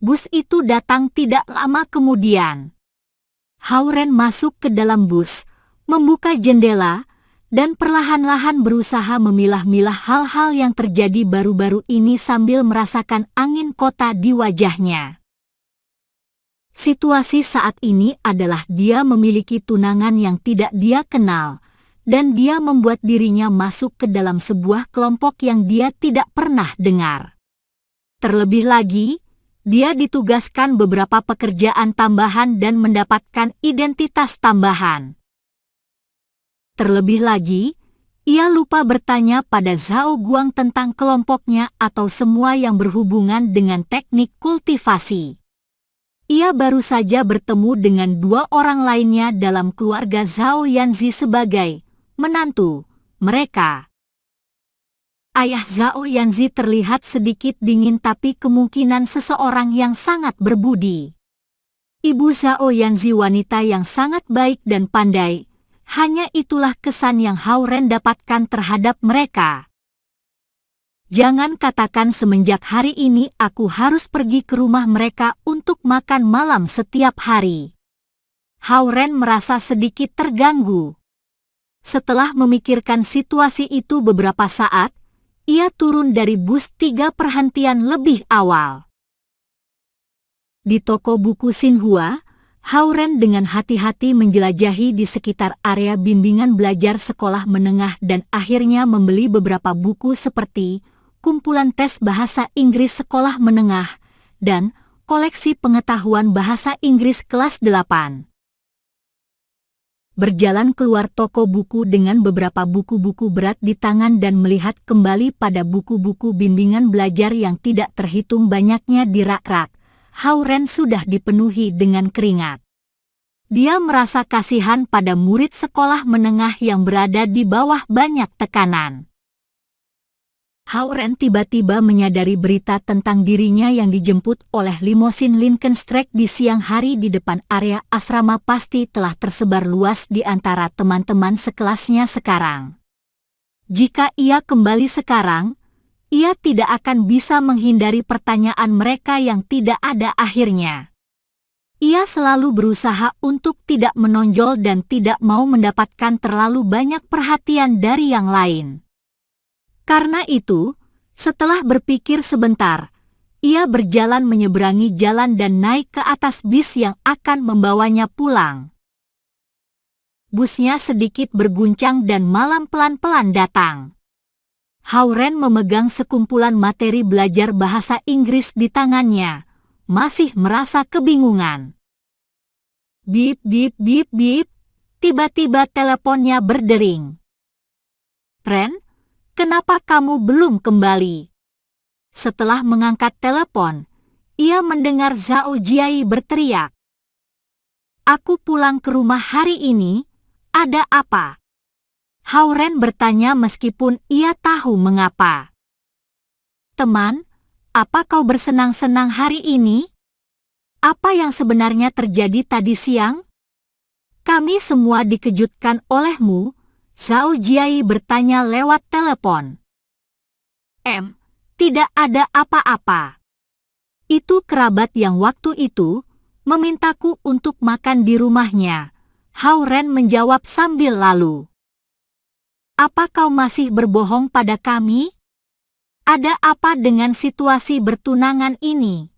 Bus itu datang tidak lama kemudian. Hao-Ren masuk ke dalam bus, membuka jendela, dan perlahan-lahan berusaha memilah-milah hal-hal yang terjadi baru-baru ini sambil merasakan angin kota di wajahnya. Situasi saat ini adalah dia memiliki tunangan yang tidak dia kenal, dan dia membuat dirinya masuk ke dalam sebuah kelompok yang dia tidak pernah dengar. Terlebih lagi, dia ditugaskan beberapa pekerjaan tambahan dan mendapatkan identitas tambahan. Terlebih lagi, ia lupa bertanya pada Zhao Guang tentang kelompoknya atau semua yang berhubungan dengan teknik kultivasi. Ia baru saja bertemu dengan dua orang lainnya dalam keluarga Zhao Yanzi sebagai menantu mereka. Ayah Zhao Yanzi terlihat sedikit dingin tapi kemungkinan seseorang yang sangat berbudi. Ibu Zhao Yanzi wanita yang sangat baik dan pandai, hanya itulah kesan yang Hao-Ren dapatkan terhadap mereka. Jangan katakan semenjak hari ini aku harus pergi ke rumah mereka untuk makan malam setiap hari. Hao-Ren merasa sedikit terganggu. Setelah memikirkan situasi itu beberapa saat, ia turun dari bus 3 perhentian lebih awal. Di toko buku Xinhua, Hao-Ren dengan hati-hati menjelajahi di sekitar area bimbingan belajar sekolah menengah dan akhirnya membeli beberapa buku seperti kumpulan tes bahasa Inggris sekolah menengah dan koleksi pengetahuan bahasa Inggris kelas 8. Berjalan keluar toko buku dengan beberapa buku-buku berat di tangan dan melihat kembali pada buku-buku bimbingan belajar yang tidak terhitung banyaknya di rak-rak, Hao-Ren sudah dipenuhi dengan keringat. Dia merasa kasihan pada murid sekolah menengah yang berada di bawah banyak tekanan. Hao-Ren tiba-tiba menyadari berita tentang dirinya yang dijemput oleh limosin Lincoln Street di siang hari di depan area asrama pasti telah tersebar luas di antara teman-teman sekelasnya sekarang. Jika ia kembali sekarang, ia tidak akan bisa menghindari pertanyaan mereka yang tidak ada akhirnya. Ia selalu berusaha untuk tidak menonjol dan tidak mau mendapatkan terlalu banyak perhatian dari yang lain. Karena itu, setelah berpikir sebentar, ia berjalan menyeberangi jalan dan naik ke atas bis yang akan membawanya pulang. Busnya sedikit berguncang dan malam pelan-pelan datang. Hao-Ren memegang sekumpulan materi belajar bahasa Inggris di tangannya, masih merasa kebingungan. Bip bip bip bip, tiba-tiba teleponnya berdering. Ren, kenapa kamu belum kembali? Setelah mengangkat telepon, ia mendengar Zhao Jiai berteriak. Aku pulang ke rumah hari ini, ada apa? Hao-Ren bertanya meskipun ia tahu mengapa. Teman, apa kau bersenang-senang hari ini? Apa yang sebenarnya terjadi tadi siang? Kami semua dikejutkan olehmu, Zhao Jiai bertanya lewat telepon. Tidak ada apa-apa. Itu kerabat yang waktu itu memintaku untuk makan di rumahnya, Hao-Ren menjawab sambil lalu. Apa kau masih berbohong pada kami? Ada apa dengan situasi bertunangan ini?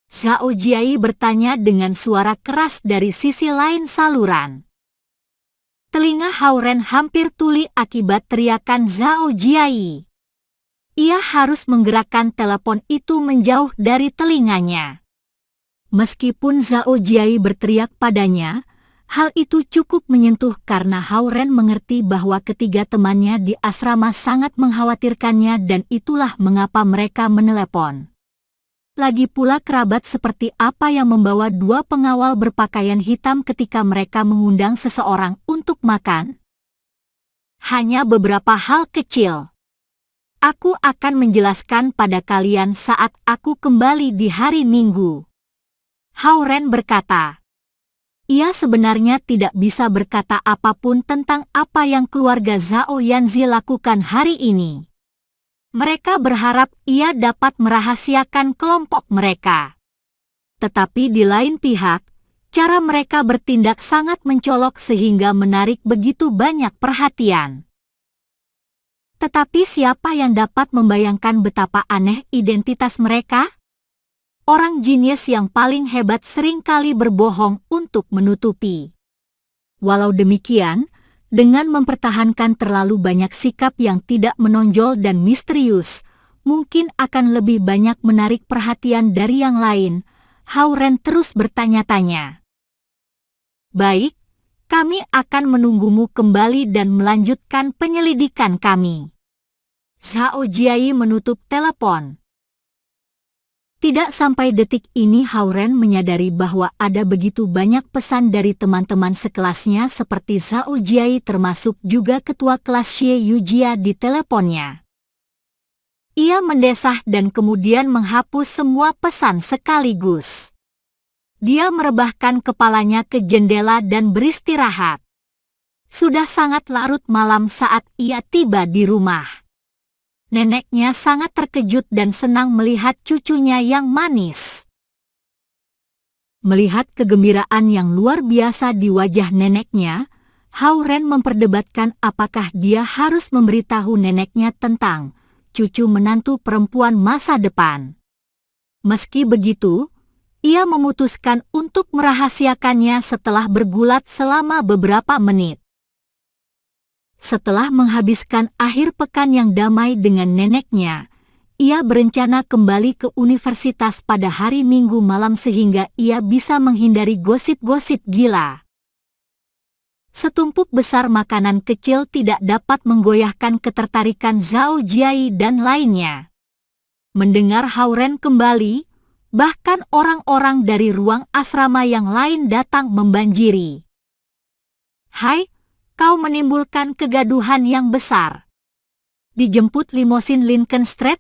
Zhao Jiai bertanya dengan suara keras dari sisi lain saluran. Telinga Hao-Ren hampir tuli akibat teriakan Zhao Jiai. Ia harus menggerakkan telepon itu menjauh dari telinganya. Meskipun Zhao Jiai berteriak padanya, hal itu cukup menyentuh karena Hao-Ren mengerti bahwa ketiga temannya di asrama sangat mengkhawatirkannya dan itulah mengapa mereka menelepon. Lagi pula kerabat seperti apa yang membawa dua pengawal berpakaian hitam ketika mereka mengundang seseorang untuk makan? Hanya beberapa hal kecil. Aku akan menjelaskan pada kalian saat aku kembali di hari Minggu. Hao-Ren berkata. Ia sebenarnya tidak bisa berkata apapun tentang apa yang keluarga Zhao Yanzi lakukan hari ini. Mereka berharap ia dapat merahasiakan kelompok mereka. Tetapi di lain pihak, cara mereka bertindak sangat mencolok sehingga menarik begitu banyak perhatian. Tetapi siapa yang dapat membayangkan betapa aneh identitas mereka? Orang jenius yang paling hebat seringkali berbohong untuk menutupi. Walau demikian, dengan mempertahankan terlalu banyak sikap yang tidak menonjol dan misterius, mungkin akan lebih banyak menarik perhatian dari yang lain. Howren terus bertanya-tanya. Baik, kami akan menunggumu kembali dan melanjutkan penyelidikan kami. Zhao Jiai menutup telepon. Tidak sampai detik ini Howren menyadari bahwa ada begitu banyak pesan dari teman-teman sekelasnya seperti Zhao Jiai termasuk juga ketua kelas Xie Yujia di teleponnya. Ia mendesah dan kemudian menghapus semua pesan sekaligus. Dia merebahkan kepalanya ke jendela dan beristirahat. Sudah sangat larut malam saat ia tiba di rumah. Neneknya sangat terkejut dan senang melihat cucunya yang manis. Melihat kegembiraan yang luar biasa di wajah neneknya, Howren memperdebatkan apakah dia harus memberitahu neneknya tentang cucu menantu perempuan masa depan. Meski begitu, ia memutuskan untuk merahasiakannya setelah bergulat selama beberapa menit. Setelah menghabiskan akhir pekan yang damai dengan neneknya, ia berencana kembali ke universitas pada hari Minggu malam sehingga ia bisa menghindari gosip-gosip gila. Setumpuk besar makanan kecil tidak dapat menggoyahkan ketertarikan Zhao Jiai dan lainnya. Mendengar Howren kembali, bahkan orang-orang dari ruang asrama yang lain datang membanjiri. Hai, kau menimbulkan kegaduhan yang besar. Dijemput limosin Lincoln Street?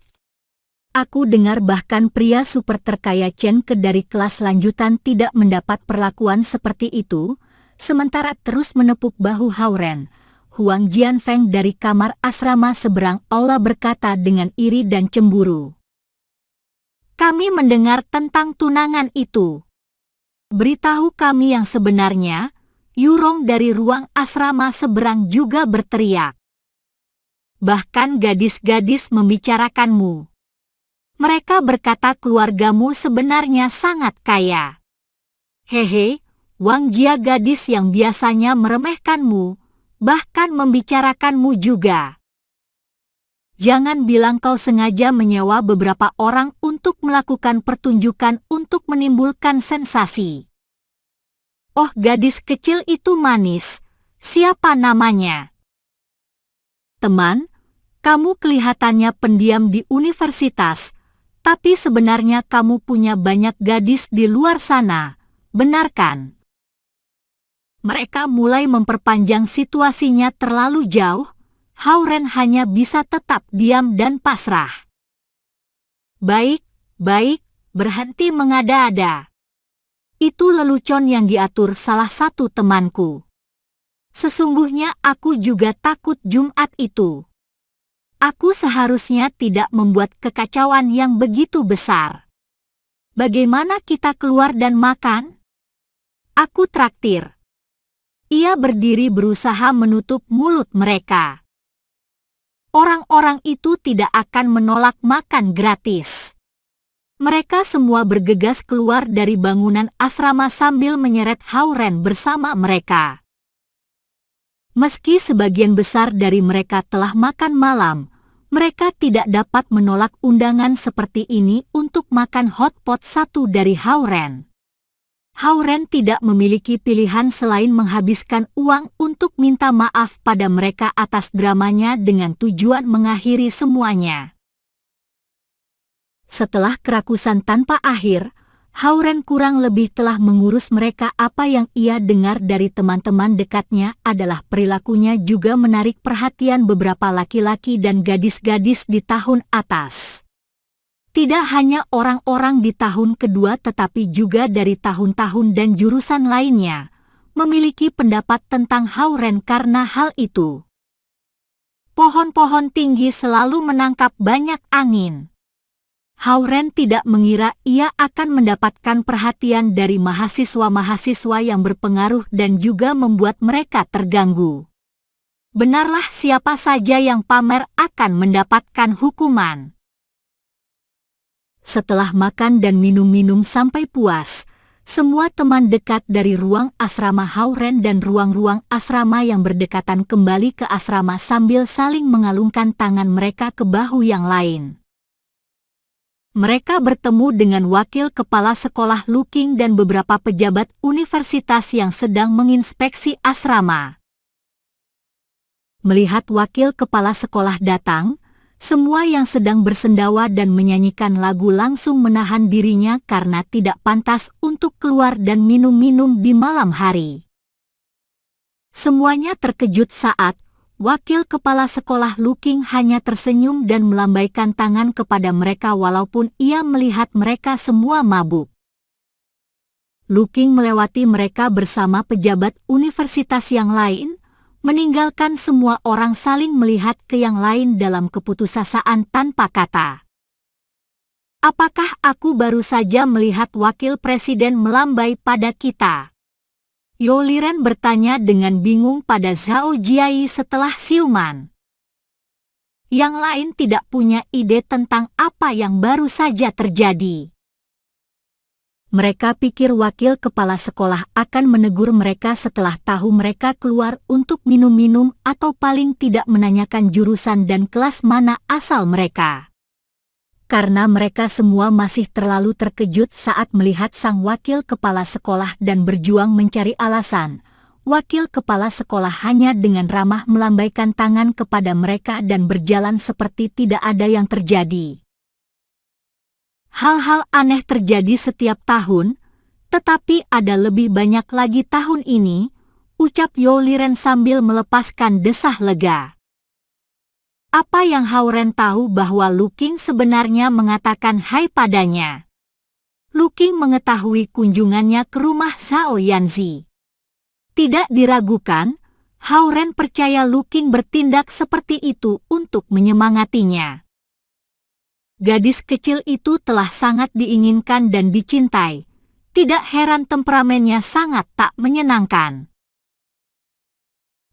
Aku dengar bahkan pria super terkaya Chen Ke dari kelas lanjutan tidak mendapat perlakuan seperti itu. Sementara terus menepuk bahu Howren, Huang Jianfeng dari kamar asrama seberang aula berkata dengan iri dan cemburu. Kami mendengar tentang tunangan itu. Beritahu kami yang sebenarnya. Yurong dari ruang asrama seberang juga berteriak. Bahkan gadis-gadis membicarakanmu. Mereka berkata keluargamu sebenarnya sangat kaya. Hehe. Wang Jia gadis yang biasanya meremehkanmu, bahkan membicarakanmu juga. Jangan bilang kau sengaja menyewa beberapa orang untuk melakukan pertunjukan untuk menimbulkan sensasi. Oh, gadis kecil itu manis. Siapa namanya? Teman, kamu kelihatannya pendiam di universitas, tapi sebenarnya kamu punya banyak gadis di luar sana, benar kan? Mereka mulai memperpanjang situasinya terlalu jauh. Howren hanya bisa tetap diam dan pasrah. Baik, berhenti mengada-ada. Itu lelucon yang diatur salah satu temanku. Sesungguhnya aku juga takut Jumat itu. Aku seharusnya tidak membuat kekacauan yang begitu besar. Bagaimana kita keluar dan makan? Aku traktir. Ia berdiri berusaha menutup mulut mereka. Orang-orang itu tidak akan menolak makan gratis. Mereka semua bergegas keluar dari bangunan asrama sambil menyeret Howren bersama mereka. Meski sebagian besar dari mereka telah makan malam, mereka tidak dapat menolak undangan seperti ini untuk makan hotpot satu dari Howren. Howren tidak memiliki pilihan selain menghabiskan uang untuk minta maaf pada mereka atas dramanya dengan tujuan mengakhiri semuanya. Setelah kerakusan tanpa akhir, Howren kurang lebih telah mengurus mereka. Apa yang ia dengar dari teman-teman dekatnya adalah perilakunya juga menarik perhatian beberapa laki-laki dan gadis-gadis di tahun atas. Tidak hanya orang-orang di tahun kedua tetapi juga dari tahun-tahun dan jurusan lainnya, memiliki pendapat tentang Howren karena hal itu. Pohon-pohon tinggi selalu menangkap banyak angin. Hauren tidak mengira ia akan mendapatkan perhatian dari mahasiswa-mahasiswa yang berpengaruh dan juga membuat mereka terganggu. Benarlah siapa saja yang pamer akan mendapatkan hukuman. Setelah makan dan minum-minum sampai puas, semua teman dekat dari ruang asrama Hauren dan ruang-ruang asrama yang berdekatan kembali ke asrama sambil saling mengalungkan tangan mereka ke bahu yang lain. Mereka bertemu dengan wakil kepala sekolah Luking dan beberapa pejabat universitas yang sedang menginspeksi asrama. Melihat wakil kepala sekolah datang, semua yang sedang bersendawa dan menyanyikan lagu langsung menahan dirinya karena tidak pantas untuk keluar dan minum-minum di malam hari. Semuanya terkejut saat wakil kepala sekolah Luking hanya tersenyum dan melambaikan tangan kepada mereka walaupun ia melihat mereka semua mabuk. Luking melewati mereka bersama pejabat universitas yang lain, meninggalkan semua orang saling melihat ke yang lain dalam keputusasaan tanpa kata. Apakah aku baru saja melihat wakil presiden melambai pada kita? Yo Liren bertanya dengan bingung pada Zhao Jiai setelah siuman. Yang lain tidak punya ide tentang apa yang baru saja terjadi. Mereka pikir wakil kepala sekolah akan menegur mereka setelah tahu mereka keluar untuk minum-minum atau paling tidak menanyakan jurusan dan kelas mana asal mereka. Karena mereka semua masih terlalu terkejut saat melihat sang wakil kepala sekolah dan berjuang mencari alasan, wakil kepala sekolah hanya dengan ramah melambaikan tangan kepada mereka dan berjalan seperti tidak ada yang terjadi. Hal-hal aneh terjadi setiap tahun, tetapi ada lebih banyak lagi tahun ini, ucap Yo Liren sambil melepaskan desah lega. Apa yang Hauren tahu bahwa Luking sebenarnya mengatakan hai padanya? Luking mengetahui kunjungannya ke rumah Zhao Yanzi. Tidak diragukan, Hauren percaya Luking bertindak seperti itu untuk menyemangatinya. Gadis kecil itu telah sangat diinginkan dan dicintai. Tidak heran temperamennya sangat tak menyenangkan.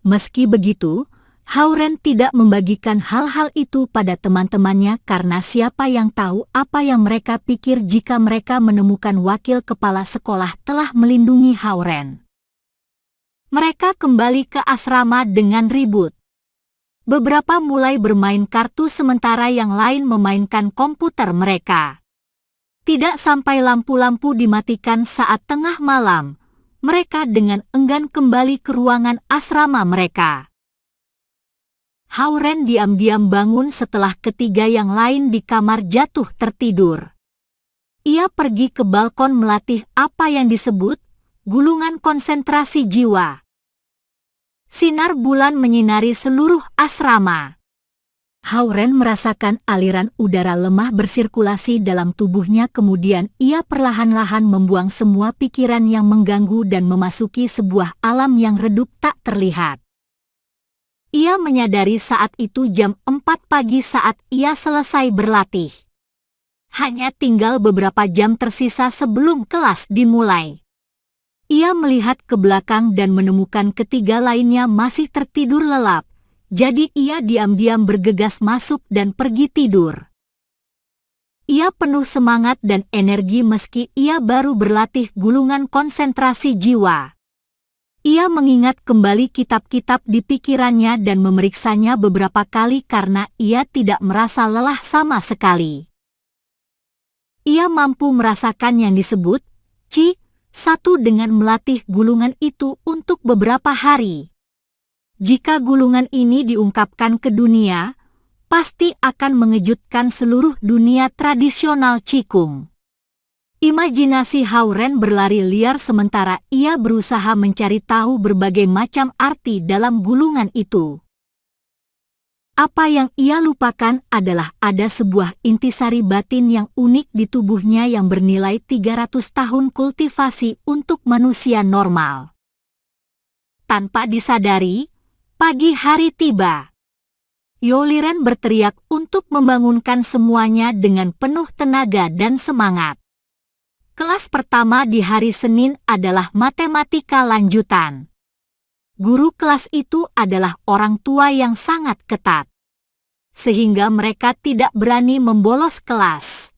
Meski begitu, Hauren tidak membagikan hal-hal itu pada teman-temannya karena siapa yang tahu apa yang mereka pikir jika mereka menemukan wakil kepala sekolah telah melindungi Hauren. Mereka kembali ke asrama dengan ribut. Beberapa mulai bermain kartu sementara yang lain memainkan komputer mereka. Tidak sampai lampu-lampu dimatikan saat tengah malam, mereka dengan enggan kembali ke ruangan asrama mereka. Hauren diam-diam bangun setelah ketiga yang lain di kamar jatuh tertidur. Ia pergi ke balkon melatih apa yang disebut gulungan konsentrasi jiwa. Sinar bulan menyinari seluruh asrama. Hauren merasakan aliran udara lemah bersirkulasi dalam tubuhnya, kemudian ia perlahan-lahan membuang semua pikiran yang mengganggu dan memasuki sebuah alam yang redup tak terlihat. Ia menyadari saat itu jam 4 pagi saat ia selesai berlatih. Hanya tinggal beberapa jam tersisa sebelum kelas dimulai. Ia melihat ke belakang dan menemukan ketiga lainnya masih tertidur lelap, jadi ia diam-diam bergegas masuk dan pergi tidur. Ia penuh semangat dan energi meski ia baru berlatih gulungan konsentrasi jiwa. Ia mengingat kembali kitab-kitab di pikirannya dan memeriksanya beberapa kali karena ia tidak merasa lelah sama sekali. Ia mampu merasakan yang disebut Qi satu dengan melatih gulungan itu untuk beberapa hari. Jika gulungan ini diungkapkan ke dunia, pasti akan mengejutkan seluruh dunia tradisional Qigong. Imajinasi Hauren berlari liar sementara ia berusaha mencari tahu berbagai macam arti dalam gulungan itu. Apa yang ia lupakan adalah ada sebuah intisari batin yang unik di tubuhnya yang bernilai 300 tahun kultivasi untuk manusia normal. Tanpa disadari, pagi hari tiba. Liren berteriak untuk membangunkan semuanya dengan penuh tenaga dan semangat. Kelas pertama di hari Senin adalah matematika lanjutan. Guru kelas itu adalah orang tua yang sangat ketat, sehingga mereka tidak berani membolos kelas.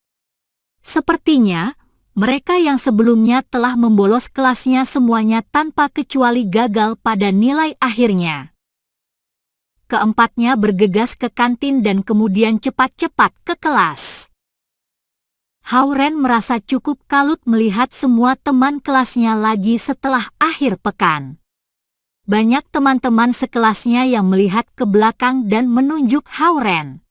Sepertinya, mereka yang sebelumnya telah membolos kelasnya semuanya tanpa kecuali gagal pada nilai akhirnya. Keempatnya bergegas ke kantin dan kemudian cepat-cepat ke kelas. Hao-Ren merasa cukup kalut melihat semua teman kelasnya lagi setelah akhir pekan. Banyak teman-teman sekelasnya yang melihat ke belakang dan menunjuk Hao-Ren.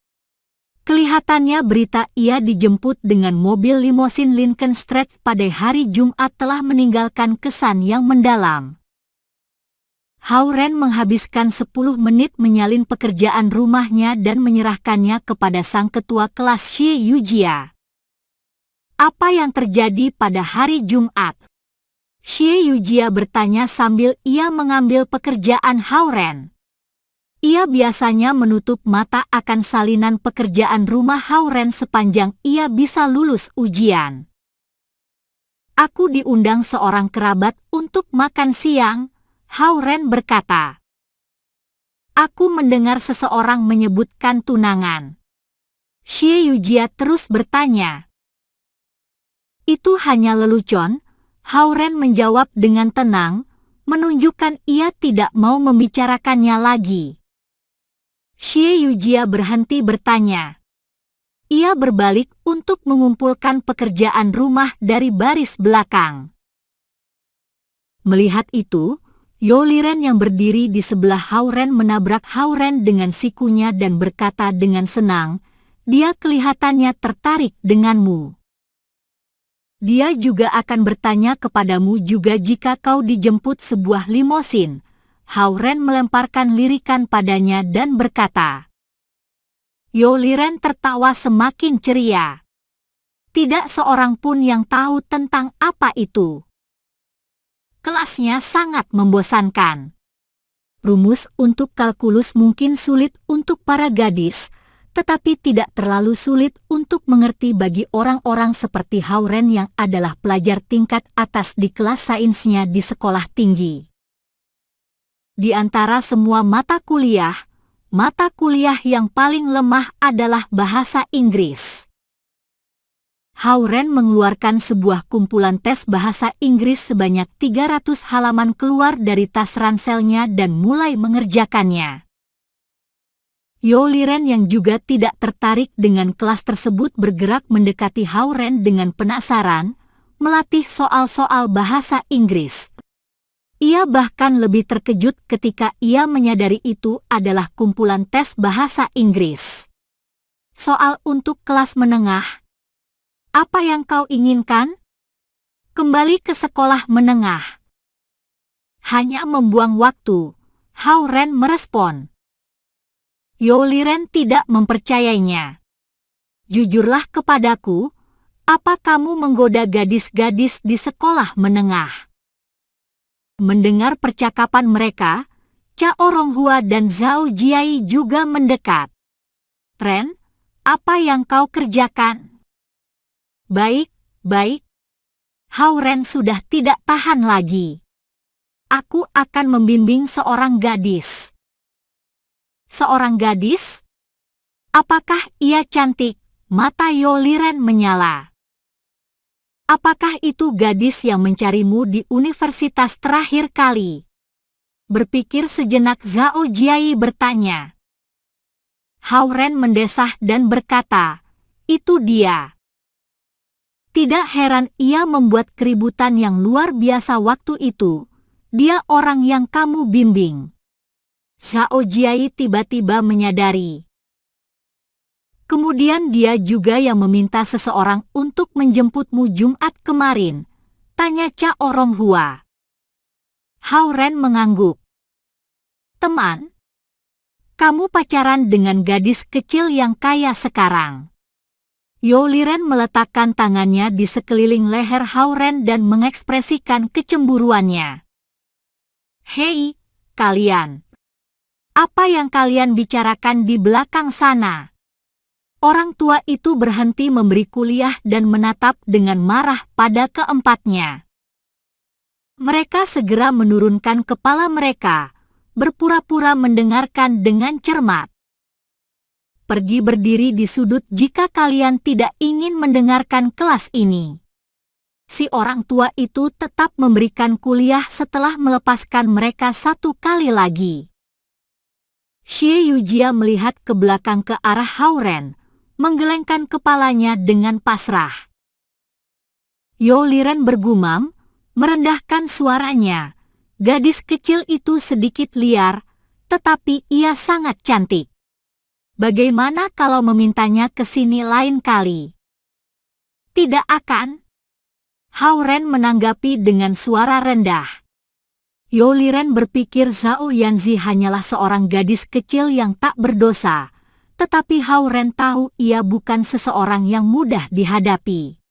Kelihatannya berita ia dijemput dengan mobil limosin Lincoln Street pada hari Jumat telah meninggalkan kesan yang mendalam. Hao-Ren menghabiskan 10 menit menyalin pekerjaan rumahnya dan menyerahkannya kepada sang ketua kelas Xie Yujia. Apa yang terjadi pada hari Jumat? Xie Yujia bertanya sambil ia mengambil pekerjaan Hao-Ren. Ia biasanya menutup mata akan salinan pekerjaan rumah Hao-Ren sepanjang ia bisa lulus ujian. Aku diundang seorang kerabat untuk makan siang, Hao-Ren berkata. Aku mendengar seseorang menyebutkan tunangan. Xie Yujia terus bertanya. Itu hanya lelucon, Hao-Ren menjawab dengan tenang, menunjukkan ia tidak mau membicarakannya lagi. Xie Yujia berhenti bertanya. Ia berbalik untuk mengumpulkan pekerjaan rumah dari baris belakang. Melihat itu, Liren yang berdiri di sebelah Hao-Ren menabrak Hao-Ren dengan sikunya dan berkata dengan senang, dia kelihatannya tertarik denganmu. Dia juga akan bertanya kepadamu juga jika kau dijemput sebuah limosin. Hao-Ren melemparkan lirikan padanya dan berkata. Liren tertawa semakin ceria. Tidak seorang pun yang tahu tentang apa itu. Kelasnya sangat membosankan. Rumus untuk kalkulus mungkin sulit untuk para gadis, tetapi tidak terlalu sulit untuk mengerti bagi orang-orang seperti Hao-Ren yang adalah pelajar tingkat atas di kelas sainsnya di sekolah tinggi. Di antara semua mata kuliah yang paling lemah adalah bahasa Inggris. Hao-Ren mengeluarkan sebuah kumpulan tes bahasa Inggris sebanyak 300 halaman keluar dari tas ranselnya dan mulai mengerjakannya. Liren yang juga tidak tertarik dengan kelas tersebut bergerak mendekati Hao-Ren dengan penasaran, melatih soal-soal bahasa Inggris. Ia bahkan lebih terkejut ketika ia menyadari itu adalah kumpulan tes bahasa Inggris. Soal untuk kelas menengah. Apa yang kau inginkan? Kembali ke sekolah menengah. Hanya membuang waktu, Hao-Ren merespon. Liren tidak mempercayainya. Jujurlah kepadaku, apa kamu menggoda gadis-gadis di sekolah menengah? Mendengar percakapan mereka, Chao Ronghua dan Zhao Jiai juga mendekat. Ren, apa yang kau kerjakan? Baik. Hao-Ren sudah tidak tahan lagi. Aku akan membimbing seorang gadis. Seorang gadis? Apakah ia cantik? Mata Liren menyala. Apakah itu gadis yang mencarimu di universitas terakhir kali? Berpikir sejenak Zhao Jiai bertanya. Hao-Ren mendesah dan berkata, itu dia. Tidak heran ia membuat keributan yang luar biasa waktu itu. Dia orang yang kamu bimbing. Zhao Jiai tiba-tiba menyadari. Kemudian dia juga yang meminta seseorang untuk menjemputmu Jumat kemarin, tanya Chao Ronghua. Hao-Ren mengangguk. Teman, kamu pacaran dengan gadis kecil yang kaya sekarang. Liren meletakkan tangannya di sekeliling leher Hao-Ren dan mengekspresikan kecemburuannya. Hei, kalian. Apa yang kalian bicarakan di belakang sana? Orang tua itu berhenti memberi kuliah dan menatap dengan marah pada keempatnya. Mereka segera menurunkan kepala mereka, berpura-pura mendengarkan dengan cermat. Pergi berdiri di sudut jika kalian tidak ingin mendengarkan kelas ini. Si orang tua itu tetap memberikan kuliah setelah melepaskan mereka satu kali lagi. Xie Yujia melihat ke belakang ke arah Hao-Ren, menggelengkan kepalanya dengan pasrah. Yo Liren bergumam, merendahkan suaranya. Gadis kecil itu sedikit liar, tetapi ia sangat cantik. Bagaimana kalau memintanya ke sini lain kali? Tidak akan. Hao-Ren menanggapi dengan suara rendah. Yo Liren berpikir Zhao Yanzi hanyalah seorang gadis kecil yang tak berdosa, tetapi Hao-Ren tahu ia bukan seseorang yang mudah dihadapi.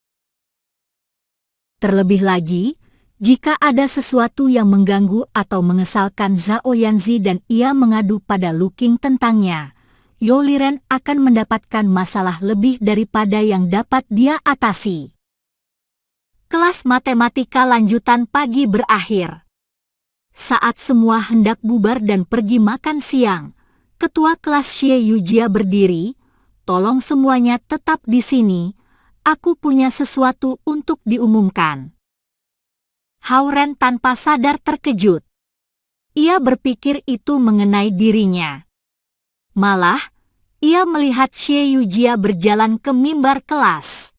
Terlebih lagi, jika ada sesuatu yang mengganggu atau mengesalkan Zhao Yanzi dan ia mengadu pada Lu Qing tentangnya, Yo Liren akan mendapatkan masalah lebih daripada yang dapat dia atasi. Kelas matematika lanjutan pagi berakhir. Saat semua hendak bubar dan pergi makan siang, ketua kelas Xie Yujia berdiri, "Tolong semuanya tetap di sini, aku punya sesuatu untuk diumumkan." Hao-Ren tanpa sadar terkejut. Ia berpikir itu mengenai dirinya. Malah, ia melihat Xie Yujia berjalan ke mimbar kelas.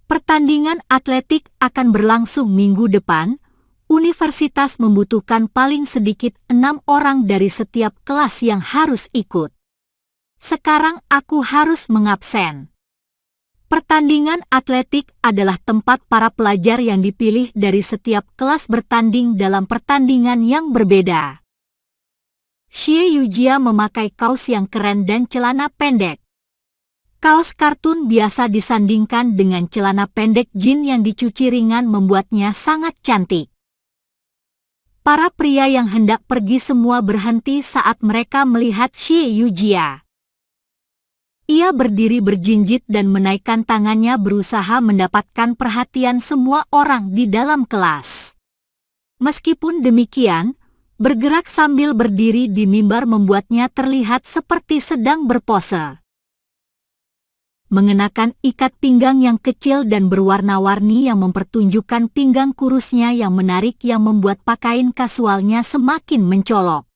Pertandingan atletik akan berlangsung minggu depan. Universitas membutuhkan paling sedikit 6 orang dari setiap kelas yang harus ikut. Sekarang aku harus mengabsen. Pertandingan atletik adalah tempat para pelajar yang dipilih dari setiap kelas bertanding dalam pertandingan yang berbeda. Xie Yujia memakai kaos yang keren dan celana pendek. Kaos kartun biasa disandingkan dengan celana pendek jeans yang dicuci ringan membuatnya sangat cantik. Para pria yang hendak pergi semua berhenti saat mereka melihat Xie Yujia. Ia berdiri berjinjit dan menaikkan tangannya berusaha mendapatkan perhatian semua orang di dalam kelas. Meskipun demikian, bergerak sambil berdiri di mimbar membuatnya terlihat seperti sedang berpose. Mengenakan ikat pinggang yang kecil dan berwarna-warni yang mempertunjukkan pinggang kurusnya yang menarik yang membuat pakaian kasualnya semakin mencolok.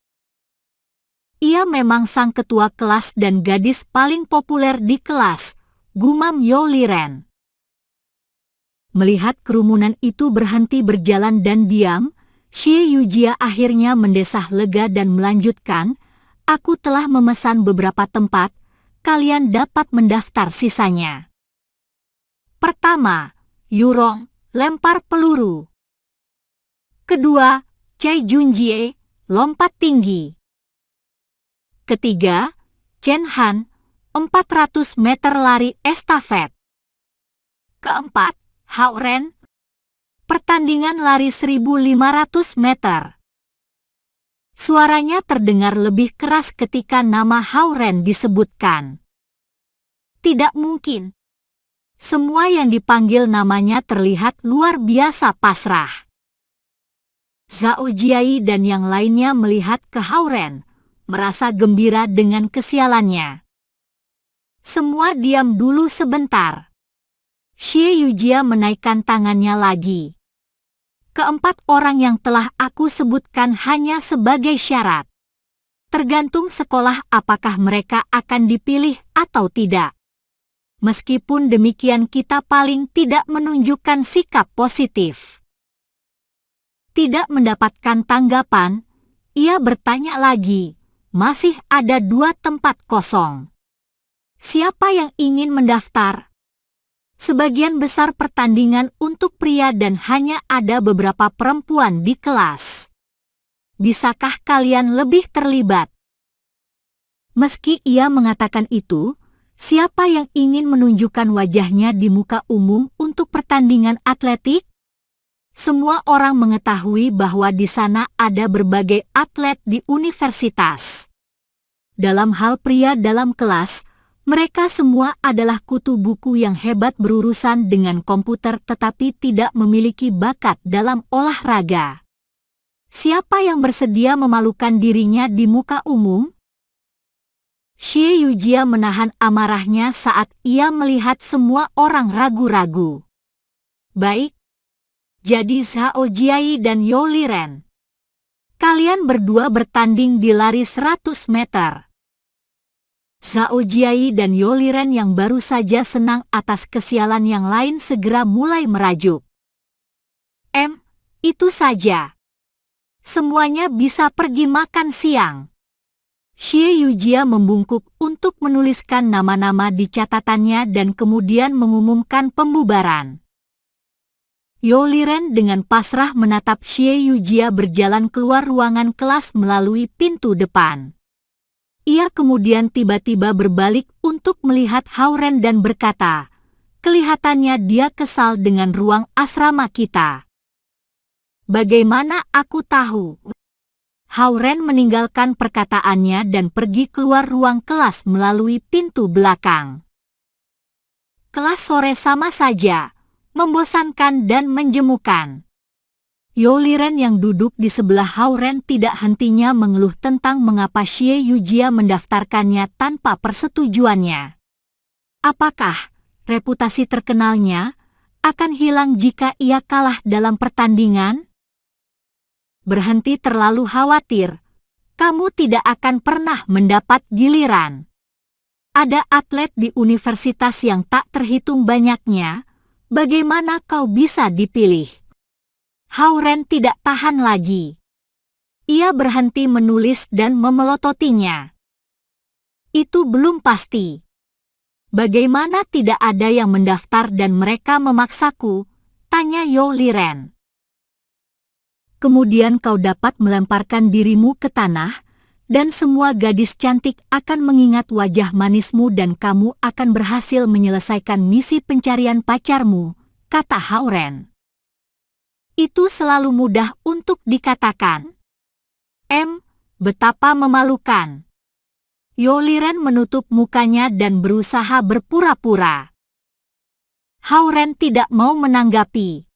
Ia memang sang ketua kelas dan gadis paling populer di kelas, gumam Yo Liren. Melihat kerumunan itu berhenti berjalan dan diam, Xie Yujia akhirnya mendesah lega dan melanjutkan, "Aku telah memesan beberapa tempat. Kalian dapat mendaftar sisanya. Pertama, Yurong, lempar peluru. Kedua, Cai Junjie, lompat tinggi. Ketiga, Chen Han, 400 meter lari estafet. Keempat, Hao-Ren, pertandingan lari 1500 meter. Suaranya terdengar lebih keras ketika nama Hao-Ren disebutkan. Tidak mungkin. Semua yang dipanggil namanya terlihat luar biasa pasrah. Zhao Jiai dan yang lainnya melihat ke Hao-Ren, merasa gembira dengan kesialannya. Semua diam dulu sebentar. Xie Yujia menaikkan tangannya lagi. Keempat orang yang telah aku sebutkan hanya sebagai syarat. Tergantung sekolah apakah mereka akan dipilih atau tidak. Meskipun demikian kita paling tidak menunjukkan sikap positif. Tidak mendapatkan tanggapan, ia bertanya lagi, masih ada 2 tempat kosong. Siapa yang ingin mendaftar? Sebagian besar pertandingan untuk pria dan hanya ada beberapa perempuan di kelas. Bisakah kalian lebih terlibat? Meski ia mengatakan itu, siapa yang ingin menunjukkan wajahnya di muka umum untuk pertandingan atletik? Semua orang mengetahui bahwa di sana ada berbagai atlet di universitas. Dalam hal pria dalam kelas, mereka semua adalah kutu buku yang hebat berurusan dengan komputer tetapi tidak memiliki bakat dalam olahraga. Siapa yang bersedia memalukan dirinya di muka umum? Xie Yujia menahan amarahnya saat ia melihat semua orang ragu-ragu. Baik, jadi Zhao Jiai dan You Liren. Kalian berdua bertanding di lari 100 meter. Zhao Jiai dan You Liren yang baru saja senang atas kesialan yang lain segera mulai merajuk. Itu saja. Semuanya bisa pergi makan siang. Xie Yujia membungkuk untuk menuliskan nama-nama di catatannya dan kemudian mengumumkan pembubaran. You Liren dengan pasrah menatap Xie Yujia berjalan keluar ruangan kelas melalui pintu depan. Ia kemudian tiba-tiba berbalik untuk melihat Hao Ren dan berkata, "Kelihatannya dia kesal dengan ruang asrama kita." "Bagaimana aku tahu?" Hao Ren meninggalkan perkataannya dan pergi keluar ruang kelas melalui pintu belakang. Kelas sore sama saja, membosankan dan menjemukan. You Liren yang duduk di sebelah Hao Ren tidak hentinya mengeluh tentang mengapa Xie Yujia mendaftarkannya tanpa persetujuannya. Apakah reputasi terkenalnya akan hilang jika ia kalah dalam pertandingan? Berhenti terlalu khawatir, kamu tidak akan pernah mendapat giliran. Ada atlet di universitas yang tak terhitung banyaknya. Bagaimana kau bisa dipilih? Hao Ren tidak tahan lagi. Ia berhenti menulis dan memelototinya. Itu belum pasti. Bagaimana tidak ada yang mendaftar dan mereka memaksaku? Tanya You Liren. Kemudian kau dapat melemparkan dirimu ke tanah, dan semua gadis cantik akan mengingat wajah manismu dan kamu akan berhasil menyelesaikan misi pencarian pacarmu, kata Hao Ren. Itu selalu mudah untuk dikatakan. Betapa memalukan. You Liren menutup mukanya dan berusaha berpura-pura. Hao Ren tidak mau menanggapi.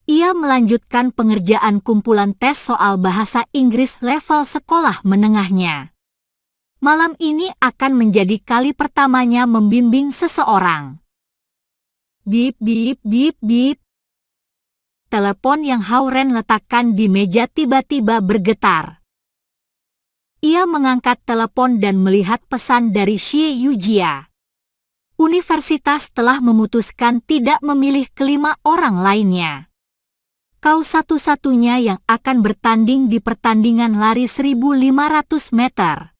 Ia melanjutkan pengerjaan kumpulan tes soal bahasa Inggris level sekolah menengahnya. Malam ini akan menjadi kali pertamanya membimbing seseorang. Bip bip bip bip. Telepon yang Hao Ren letakkan di meja tiba-tiba bergetar. Ia mengangkat telepon dan melihat pesan dari Xie Yujia. Universitas telah memutuskan tidak memilih kelima orang lainnya. Kau satu-satunya yang akan bertanding di pertandingan lari 1.500 meter.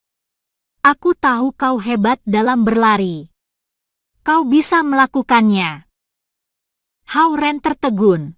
Aku tahu kau hebat dalam berlari. Kau bisa melakukannya. Hao Ren tertegun.